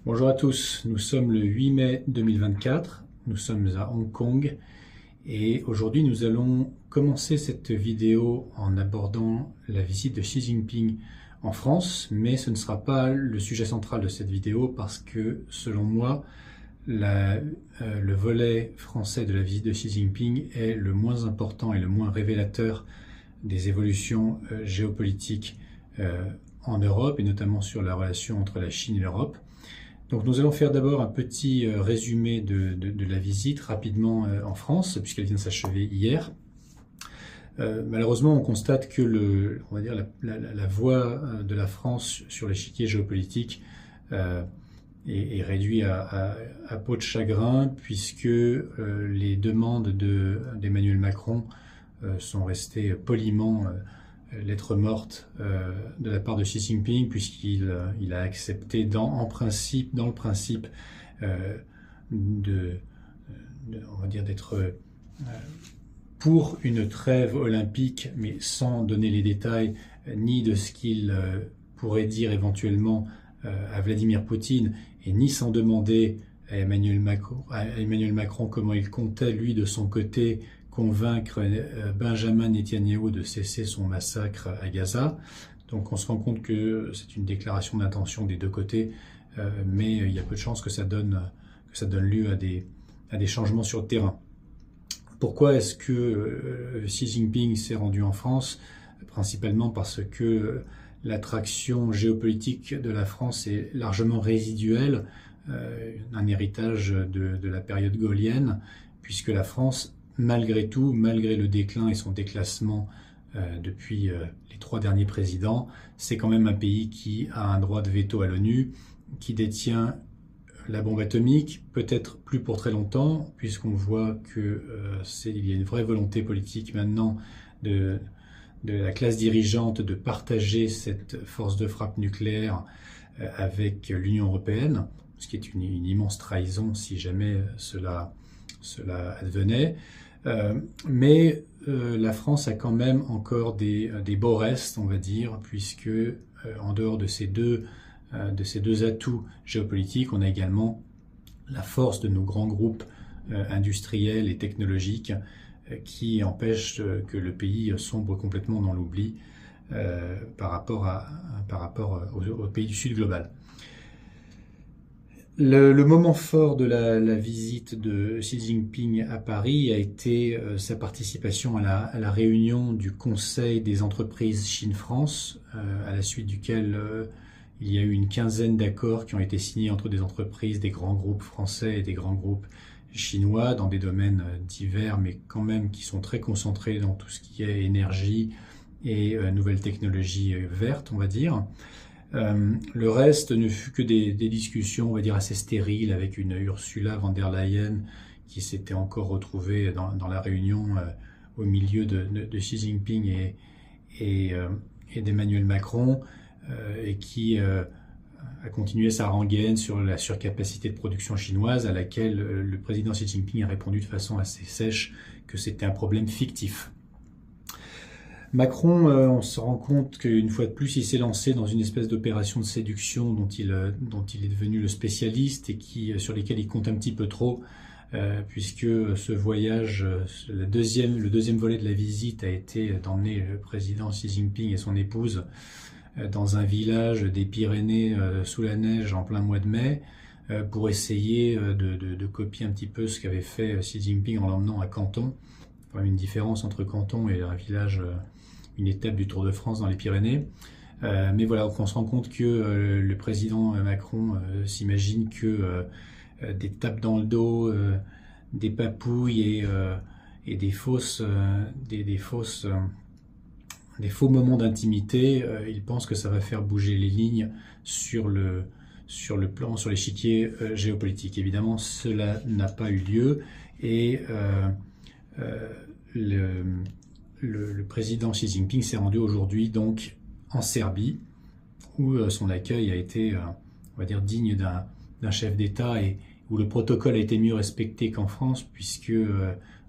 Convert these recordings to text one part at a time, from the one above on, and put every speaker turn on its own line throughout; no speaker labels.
Bonjour à tous, nous sommes le 8 mai 2024, nous sommes à Hong Kong et aujourd'hui nous allons commencer cette vidéo en abordant la visite de Xi Jinping en France, mais ce ne sera pas le sujet central de cette vidéo parce que selon moi, le volet français de la visite de Xi Jinping est le moins important et le moins révélateur des évolutions géopolitiques en Europe et notamment sur la relation entre la Chine et l'Europe. Donc nous allons faire d'abord un petit résumé de la visite rapidement en France, puisqu'elle vient de s'achever hier. Malheureusement, on constate que la voix de la France sur l'échiquier géopolitique est réduite à peau de chagrin, puisque les demandes d'Emmanuel Macron sont restées poliment lettre morte de la part de Xi Jinping, puisqu'il a accepté dans le principe on va dire d'être pour une trêve olympique, mais sans donner les détails ni de ce qu'il pourrait dire éventuellement à Vladimir Poutine, et ni sans demander à Emmanuel Macron comment il comptait, lui, de son côté, convaincre Benjamin Netanyahou de cesser son massacre à Gaza. Donc on se rend compte que c'est une déclaration d'intention des deux côtés, mais il y a peu de chances que ça donne lieu à des changements sur le terrain. Pourquoi est-ce que Xi Jinping s'est rendu en France? Principalement parce que l'attraction géopolitique de la France est largement résiduelle, un héritage de la période gaullienne, puisque la France, malgré tout, malgré le déclin et son déclassement depuis les 3 derniers présidents, c'est quand même un pays qui a un droit de veto à l'ONU, qui détient la bombe atomique, peut-être plus pour très longtemps, puisqu'on voit qu'il y a une vraie volonté politique maintenant de la classe dirigeante de partager cette force de frappe nucléaire avec l'Union européenne, ce qui est une immense trahison si jamais cela advenait. Mais la France a quand même encore des beaux restes, on va dire, puisque en dehors de ces deux atouts géopolitiques, on a également la force de nos grands groupes industriels et technologiques qui empêchent que le pays sombre complètement dans l'oubli par rapport au pays du Sud global. Le moment fort de la visite de Xi Jinping à Paris a été sa participation à la réunion du Conseil des entreprises Chine-France, à la suite duquel il y a eu une quinzaine d'accords qui ont été signés entre des entreprises, des grands groupes français et des grands groupes chinois dans des domaines divers, mais quand même qui sont très concentrés dans tout ce qui est énergie et nouvelles technologies vertes, on va dire. Le reste ne fut que des discussions, on va dire, assez stériles avec une Ursula von der Leyen qui s'était encore retrouvée dans la réunion au milieu de Xi Jinping et d'Emmanuel Macron et qui a continué sa rengaine sur la surcapacité de production chinoise à laquelle le président Xi Jinping a répondu de façon assez sèche que c'était un problème fictif. Macron, on se rend compte qu'une fois de plus, il s'est lancé dans une espèce d'opération de séduction dont il est devenu le spécialiste et sur lesquels il compte un petit peu trop, puisque ce voyage, le deuxième volet de la visite a été d'emmener le président Xi Jinping et son épouse dans un village des Pyrénées sous la neige en plein mois de mai, pour essayer de copier un petit peu ce qu'avait fait Xi Jinping en l'emmenant à Canton. Il y a une différence entre Canton et un village, une étape du Tour de France dans les Pyrénées. Mais voilà, on se rend compte que le président Macron s'imagine que des tapes dans le dos, des papouilles et des faux moments d'intimité, il pense que ça va faire bouger les lignes sur l'échiquier géopolitique. Évidemment, cela n'a pas eu lieu et le président Xi Jinping s'est rendu aujourd'hui donc en Serbie, où son accueil a été, on va dire, digne d'un chef d'État et où le protocole a été mieux respecté qu'en France, puisque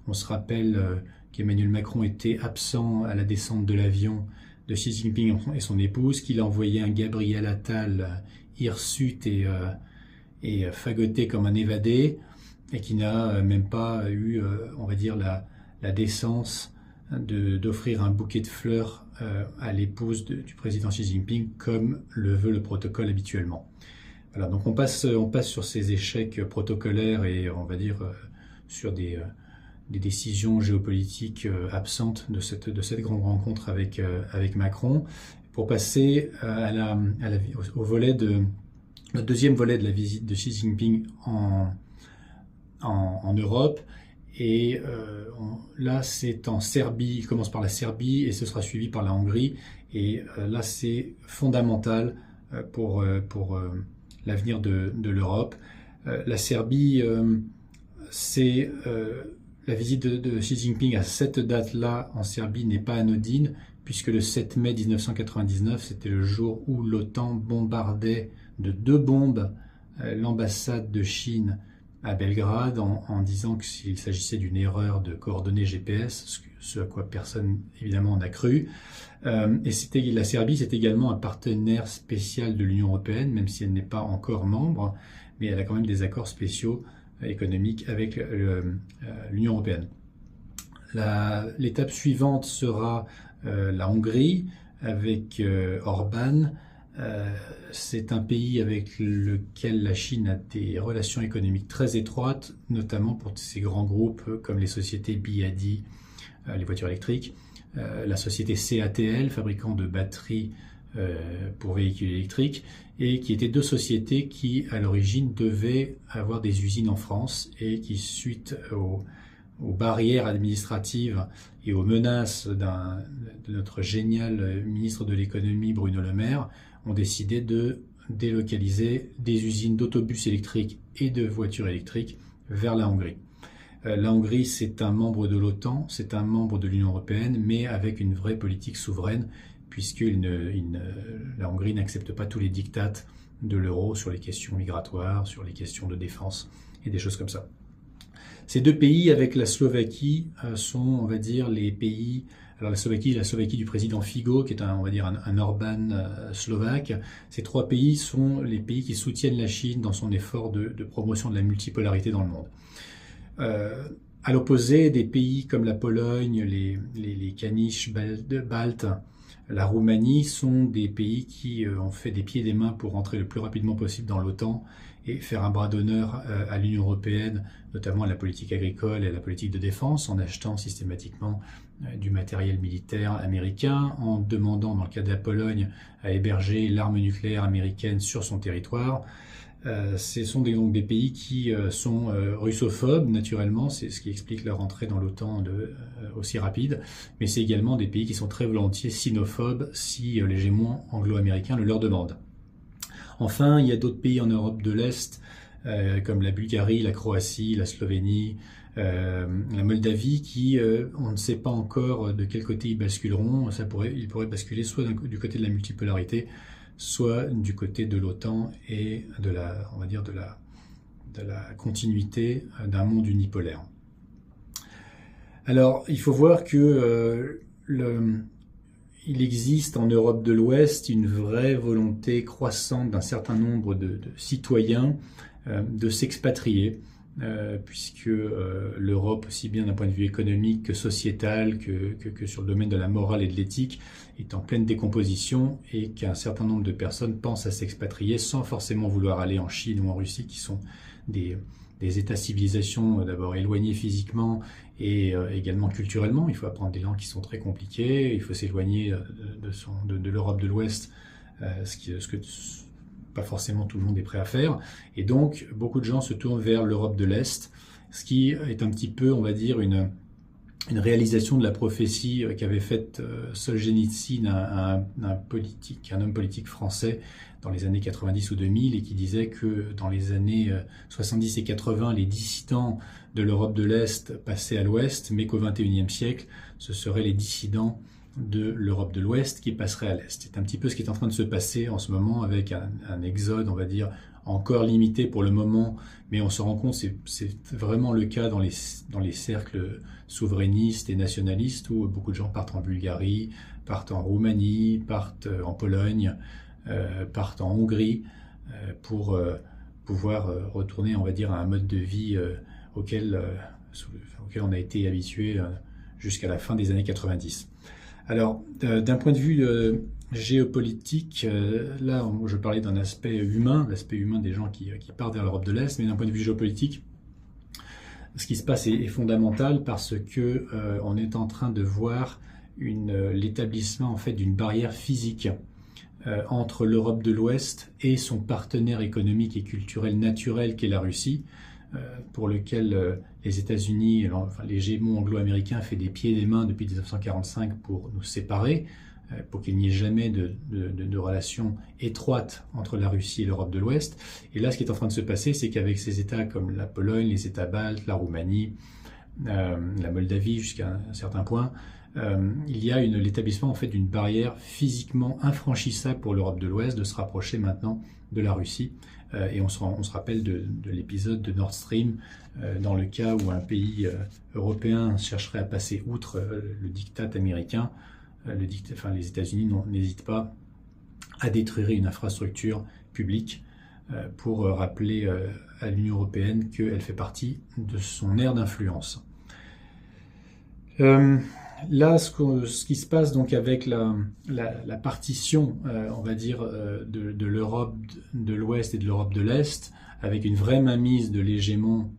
on se rappelle qu'Emmanuel Macron était absent à la descente de l'avion de Xi Jinping et son épouse, qu'il a envoyé un Gabriel Attal hirsute est fagoté comme un évadé et qui n'a même pas eu, on va dire, la décence d'offrir un bouquet de fleurs à l'épouse du président Xi Jinping, comme le veut le protocole habituellement. Voilà, donc on passe sur ces échecs protocolaires et on va dire sur des décisions géopolitiques absentes de cette grande rencontre avec Macron, pour passer au deuxième volet de la visite de Xi Jinping en Europe. Et là, c'est en Serbie. Il commence par la Serbie et ce sera suivi par la Hongrie. Et là, c'est fondamental pour l'avenir de l'Europe. La Serbie, c'est la visite de Xi Jinping à cette date-là en Serbie n'est pas anodine, puisque le 7 mai 1999, c'était le jour où l'OTAN bombardait de 2 bombes l'ambassade de Chine à Belgrade en disant qu'il s'agissait d'une erreur de coordonnées GPS, ce à quoi personne évidemment n'a cru. Et la Serbie, c'est également un partenaire spécial de l'Union européenne, même si elle n'est pas encore membre, mais elle a quand même des accords spéciaux économiques avec l'Union européenne. L'étape suivante sera la Hongrie avec Orban. C'est un pays avec lequel la Chine a des relations économiques très étroites, notamment pour ces grands groupes comme les sociétés BYD, les voitures électriques, la société CATL, fabricant de batteries pour véhicules électriques, et qui étaient 2 sociétés qui, à l'origine, devaient avoir des usines en France et qui, suite aux barrières administratives et aux menaces de notre génial ministre de l'économie Bruno Le Maire, ont décidé de délocaliser des usines d'autobus électriques et de voitures électriques vers la Hongrie. La Hongrie, c'est un membre de l'OTAN, c'est un membre de l'Union européenne, mais avec une vraie politique souveraine, puisque la Hongrie n'accepte pas tous les diktats de l'euro sur les questions migratoires, sur les questions de défense et des choses comme ça. Ces 2 pays, avec la Slovaquie, sont, on va dire, les pays... Alors la Slovaquie du président Figo, qui est on va dire un Orban slovaque. Ces 3 pays sont les pays qui soutiennent la Chine dans son effort de promotion de la multipolarité dans le monde. À l'opposé, des pays comme la Pologne, les Kanish baltes, la Roumanie sont des pays qui ont fait des pieds et des mains pour rentrer le plus rapidement possible dans l'OTAN et faire un bras d'honneur à l'Union européenne, notamment à la politique agricole et à la politique de défense, en achetant systématiquement du matériel militaire américain, en demandant, dans le cas de la Pologne, à héberger l'arme nucléaire américaine sur son territoire. Ce sont donc des pays qui sont russophobes, naturellement, c'est ce qui explique leur entrée dans l'OTAN aussi rapide, mais c'est également des pays qui sont très volontiers sinophobes si l'hégémon anglo-américain le leur demande. Enfin, il y a d'autres pays en Europe de l'Est, comme la Bulgarie, la Croatie, la Slovénie, la Moldavie, qui, on ne sait pas encore de quel côté ils basculeront. Ils pourraient basculer soit du côté de la multipolarité, soit du côté de l'OTAN et de la continuité d'un monde unipolaire. Alors, il faut voir que il existe en Europe de l'Ouest une vraie volonté croissante d'un certain nombre de citoyens de s'expatrier, puisque l'Europe, aussi bien d'un point de vue économique que sociétal, que sur le domaine de la morale et de l'éthique, est en pleine décomposition et qu'un certain nombre de personnes pensent à s'expatrier sans forcément vouloir aller en Chine ou en Russie, qui sont des États-civilisations d'abord éloignés physiquement et également culturellement. Il faut apprendre des langues qui sont très compliquées, il faut s'éloigner de l'Europe de l'Ouest, ce que pas forcément tout le monde est prêt à faire. Et donc, beaucoup de gens se tournent vers l'Europe de l'Est, ce qui est un petit peu, on va dire, une réalisation de la prophétie qu'avait faite Solzhenitsyn, un homme politique français dans les années 90 ou 2000, et qui disait que dans les années 70 et 80, les dissidents de l'Europe de l'Est passaient à l'Ouest, mais qu'au XXIe siècle, ce seraient les dissidents de l'Europe de l'Ouest qui passeraient à l'Est. C'est un petit peu ce qui est en train de se passer en ce moment, avec un exode, on va dire, encore limité pour le moment, mais on se rend compte, c'est vraiment le cas dans les cercles souverainistes et nationalistes, où beaucoup de gens partent en Bulgarie, partent en Roumanie, partent en Pologne, partent en Hongrie pour pouvoir retourner, on va dire, à un mode de vie auquel on a été habitué jusqu'à la fin des années 90. Alors, d'un point de vue géopolitique, là, je parlais d'un aspect humain, l'aspect humain des gens qui partent vers l'Europe de l'Est, mais d'un point de vue géopolitique, ce qui se passe est fondamental parce que on est en train de voir l'établissement en fait d'une barrière physique entre l'Europe de l'Ouest et son partenaire économique et culturel naturel qu'est la Russie, pour lequel les États-Unis, enfin, l'hégémon anglo-américain fait des pieds et des mains depuis 1945 pour nous séparer, pour qu'il n'y ait jamais de relation étroite entre la Russie et l'Europe de l'Ouest. Et là, ce qui est en train de se passer, c'est qu'avec ces États comme la Pologne, les États baltes, la Roumanie, la Moldavie jusqu'à un certain point, il y a l'établissement en fait d'une barrière physiquement infranchissable pour l'Europe de l'Ouest de se rapprocher maintenant de la Russie. Et on se rappelle de l'épisode de Nord Stream, dans le cas où un pays européen chercherait à passer outre le diktat américain. Les États-Unis n'hésitent pas à détruire une infrastructure publique pour rappeler à l'Union européenne qu'elle fait partie de son aire d'influence. Là, ce qui se passe donc avec la partition, on va dire, de l'Europe de l'Ouest et de l'Europe de l'Est, avec une vraie mainmise de l'hégémon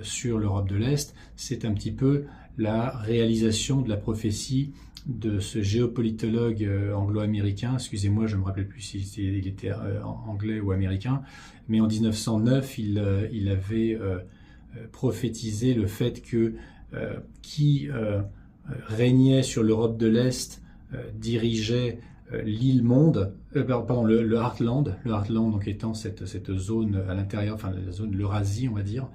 sur l'Europe de l'Est, c'est un petit peu la réalisation de la prophétie de ce géopolitologue anglo-américain. Excusez-moi, je ne me rappelle plus s'il était anglais ou américain, mais en 1909, il avait prophétisé le fait que qui régnait sur l'Europe de l'Est dirigeait l'île monde, le Heartland, donc étant cette zone à l'intérieur, enfin la zone de l'Eurasie, on va dire,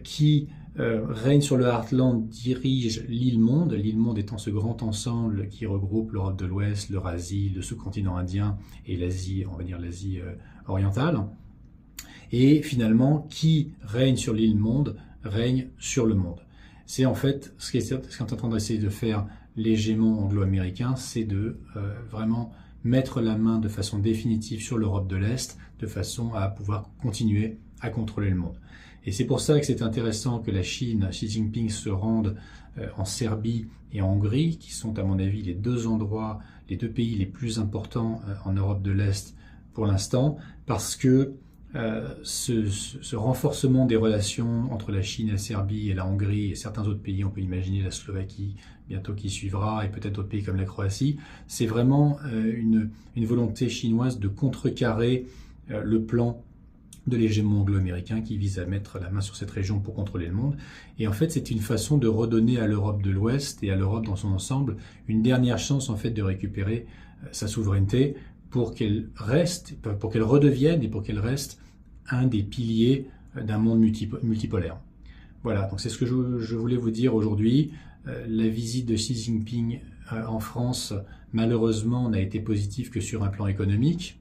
qui règne sur le Heartland dirige l'île monde étant ce grand ensemble qui regroupe l'Europe de l'Ouest, l'Eurasie, le sous-continent indien et l'Asie, on va dire l'Asie orientale. Et finalement, qui règne sur l'île monde règne sur le monde. C'est en fait ce qu'est en train d'essayer de faire l'hégémon anglo-américain, c'est de vraiment mettre la main de façon définitive sur l'Europe de l'Est, de façon à pouvoir continuer à contrôler le monde. Et c'est pour ça que c'est intéressant que la Chine, Xi Jinping, se rende en Serbie et en Hongrie, qui sont à mon avis les deux pays les plus importants en Europe de l'Est pour l'instant, parce que ce renforcement des relations entre la Chine, la Serbie et la Hongrie et certains autres pays, on peut imaginer la Slovaquie bientôt qui suivra et peut-être d'autres pays comme la Croatie, c'est vraiment une volonté chinoise de contrecarrer le plan de l'hégémon anglo-américain qui vise à mettre la main sur cette région pour contrôler le monde. Et en fait, c'est une façon de redonner à l'Europe de l'Ouest et à l'Europe dans son ensemble une dernière chance en fait de récupérer sa souveraineté pour qu'elle redevienne et pour qu'elle reste un des piliers d'un monde multipolaire. Voilà, donc c'est ce que je voulais vous dire aujourd'hui. La visite de Xi Jinping en France, malheureusement, n'a été positive que sur un plan économique.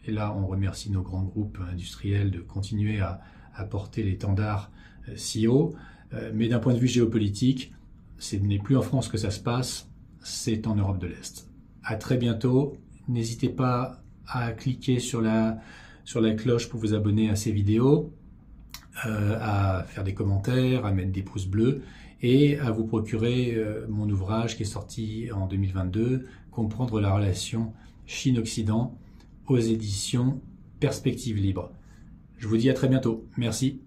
Et là, on remercie nos grands groupes industriels de continuer à porter l'étendard si haut. Mais d'un point de vue géopolitique, ce n'est plus en France que ça se passe, c'est en Europe de l'Est. À très bientôt. N'hésitez pas à cliquer sur la cloche pour vous abonner à ces vidéos, à faire des commentaires, à mettre des pouces bleus et à vous procurer mon ouvrage qui est sorti en 2022, Comprendre la relation Chine-Occident, aux éditions Perspectives Libres. Je vous dis à très bientôt. Merci.